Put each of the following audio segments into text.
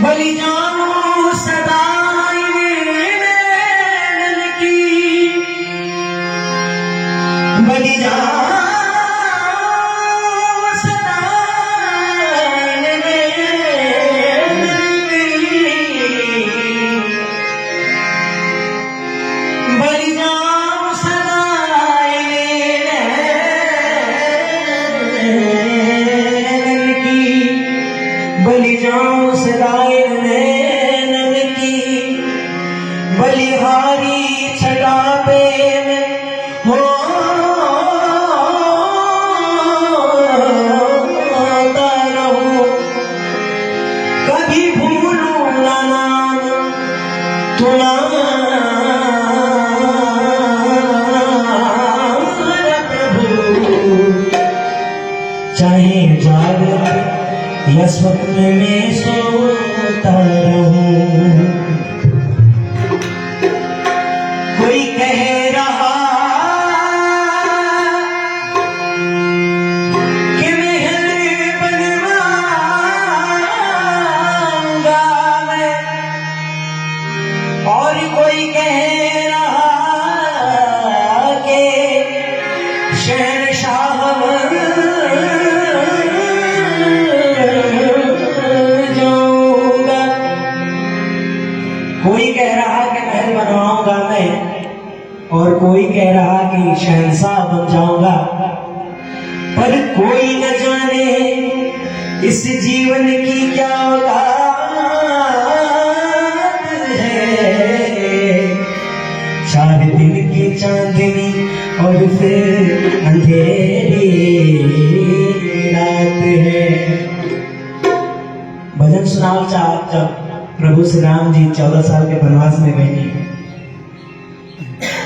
बलि जाऊं सदा नैनन की, बलि जाऊं सदा नैनन की, बलि जाऊं सदा नैनन की, बलि जाऊं सदाए नैनन की, बलिहारी छटा पे मैं होता रहूं, कभी भूलूं ना नाम तुम्हारा प्रभु, चाहे जागृत या स्वप्न में सोता रहूं। कोई कह रहा कि महल बनवाऊंगा मैं, और कोई कह रहा कि शहंशाह बन जाऊंगा। कोई कह रहा कि महल बनवाऊंगा मैं, और कोई कह रहा कि शहंशाह बन जाऊंगा, पर कोई न जाने इस जीवन की क्या औकात है। 4 दिन की चांदनी और फिर अंधेरी रात है। भजन सुनाओ चाहत जब प्रभु श्री राम जी 14 साल के वनवास में गए,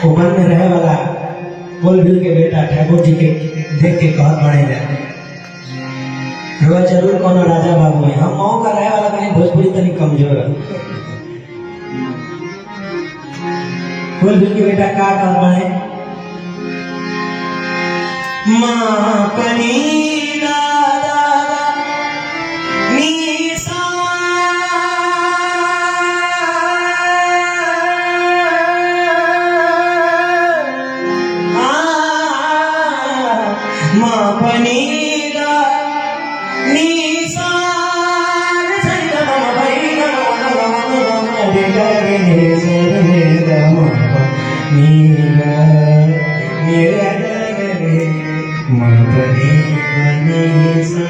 वन में रहे वाला बोल भील के बेटा ठाकुर जी के देख के कहत बने जाते रुआ जरूर कोनो राजा बाबू है, हम मऊ का रहे वाला कहीं भोजपुरी तनी कमजोर है। बोल भील के बेटा का कहत बने, माँ पनी दादा नीसा माँ पनी दा नीसा सरिदा मम भैया नम रे रे सर रे दम नीला मेरा रे माँ पनी नीसा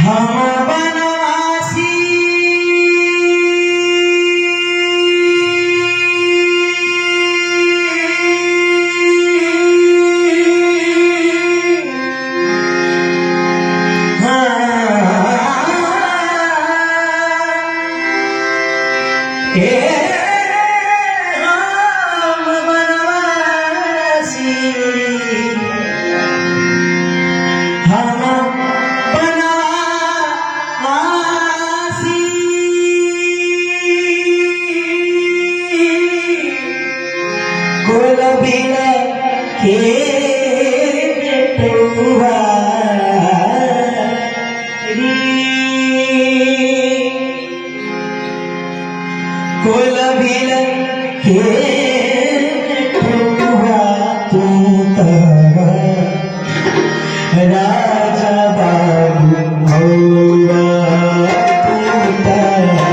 हम बनवासी हम बनवासी, हम बनवासी, कुल बिला के बेटुआ कुल बिल के बेटुआ तुम तवा राजा बाबू हौवा, तुम तवा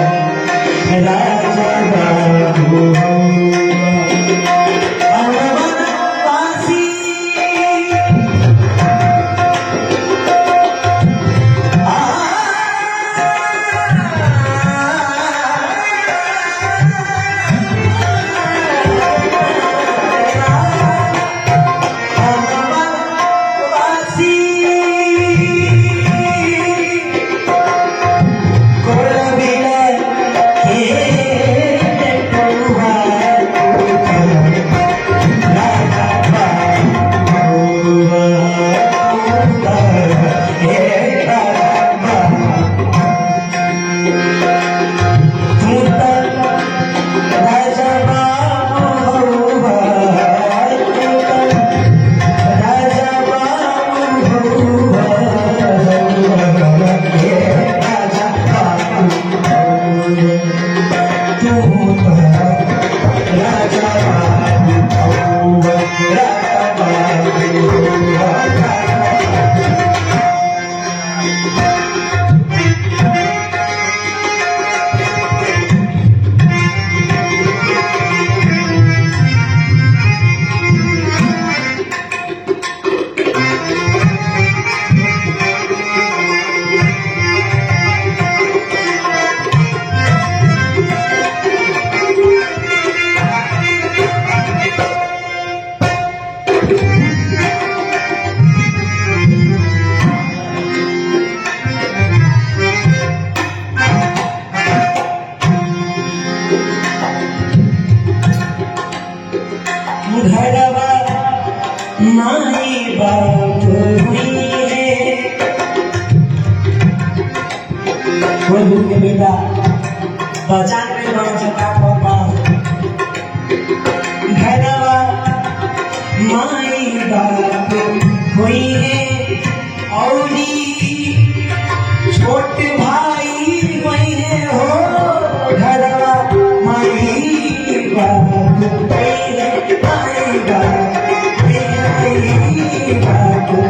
राजा बाबू हौवा। हम बनवासी बोल के बेटा पहचान में बना चका पापा घरवा माई बाप हुई है औरी छोटे भाई हुई है हो घरवा माई बाप हुई है माई बाप माई बाप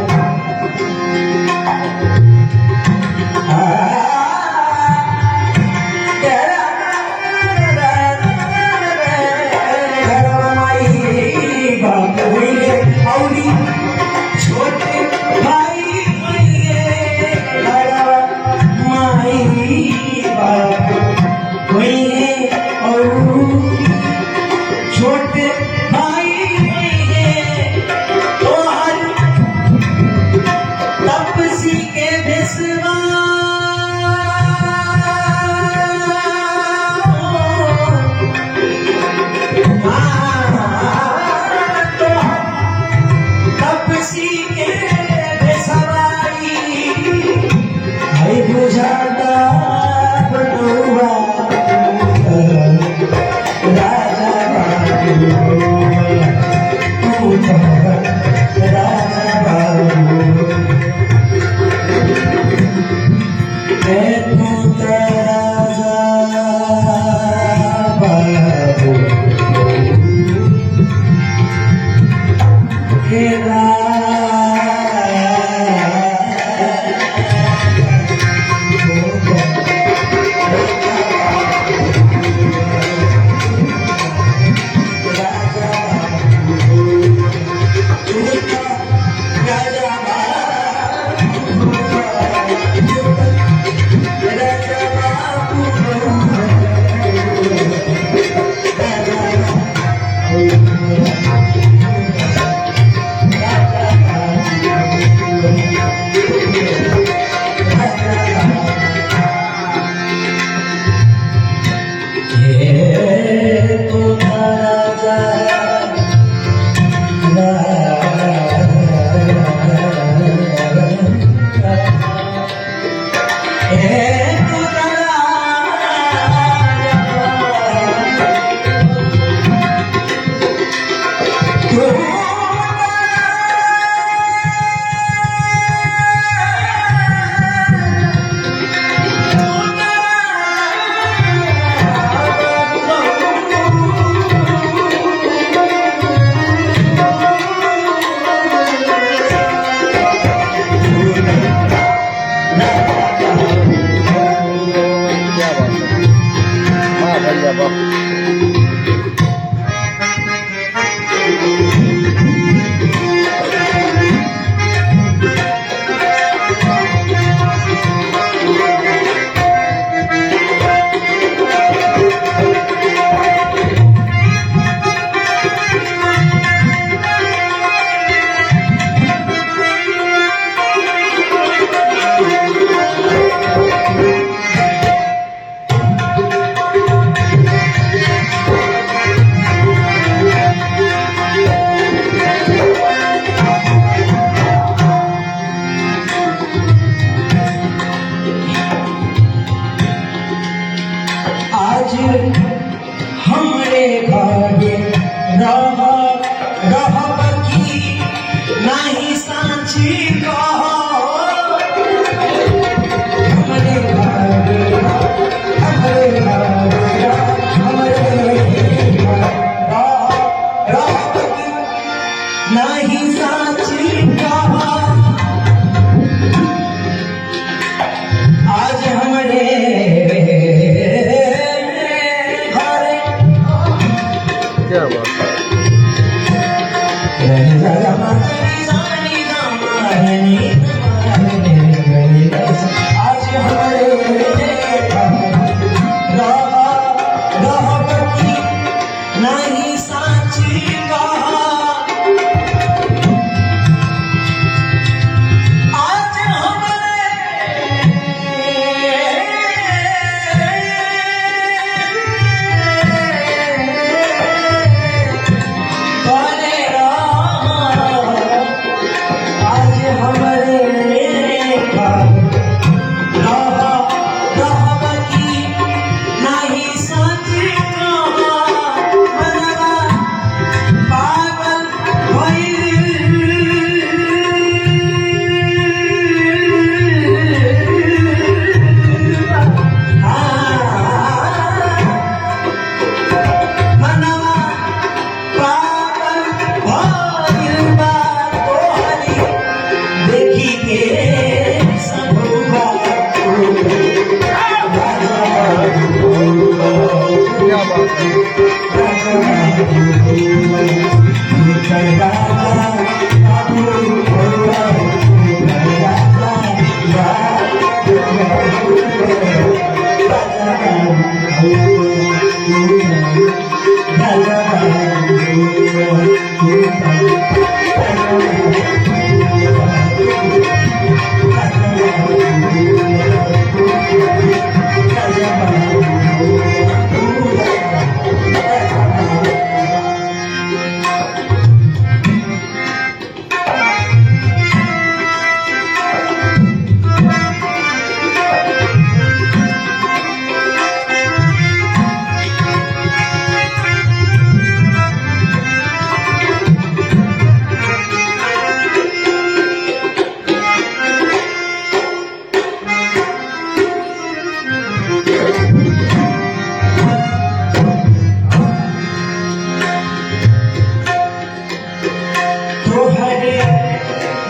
नहीं सांची कहो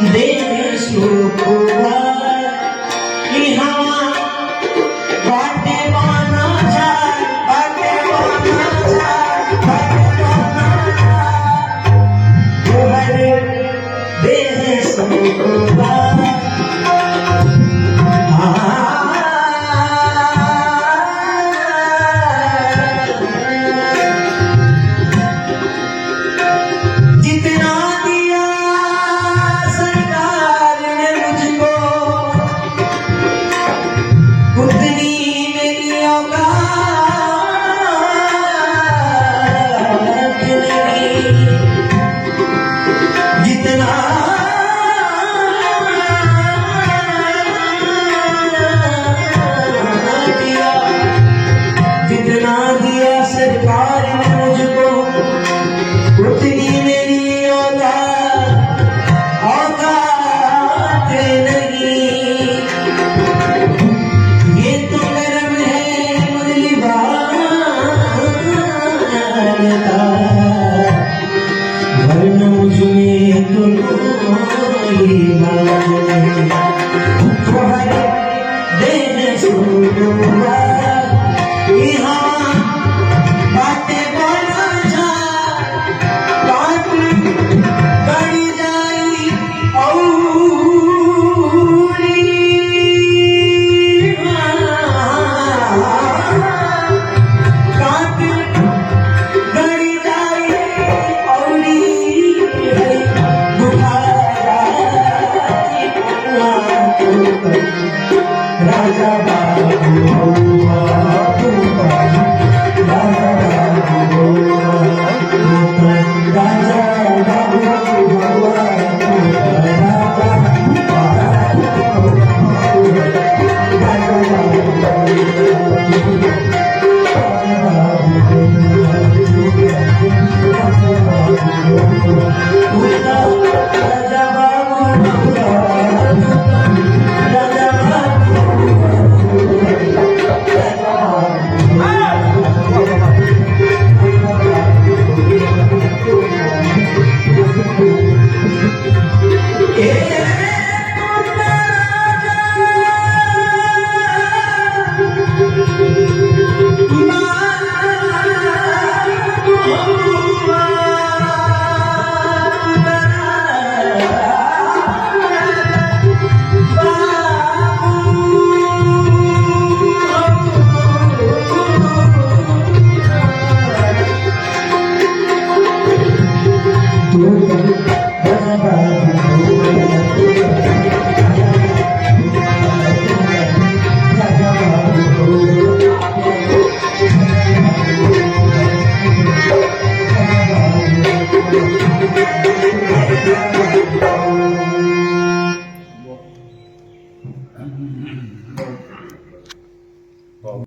देश पूरा यहाँ बाटे बाना जाए बाटे बाना जाए बाटे बाना जाए देश पूरा जितना दिया सरकार ने मुझको उतनी मेरी औकात नहीं जितना दिया जितना दिया सरकार ने मुझको उतनी मेरी औकात नहीं ये तो कर्म है मुरली बाल का वरना मुझ में तो कोई बात नहीं तुम्हारे देश सुनूंगा यहाँ बातें बोला जा बात बढ़ी जाई औरी बात बढ़ी जाई औरी बुखार